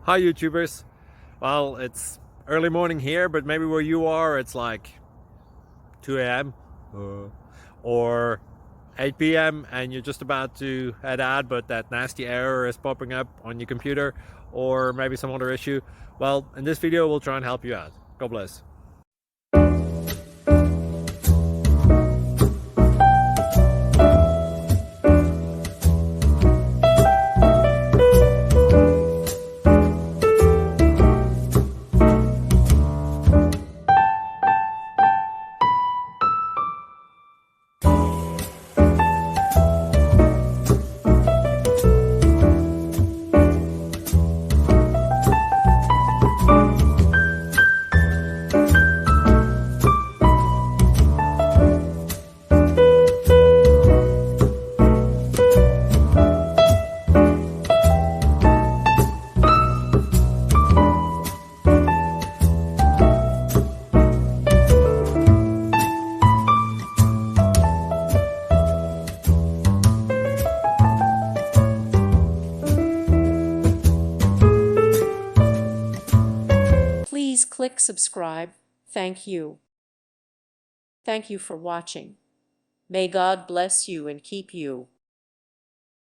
Hi YouTubers. Well, it's early morning here, but maybe where you are it's like 2 a.m. or 8 p.m. and you're just about to head out, but that nasty error is popping up on your computer, or maybe some other issue. Well, in this video we'll try and help you out. God bless. Please click subscribe. Thank you. Thank you for watching. May God bless you and keep you.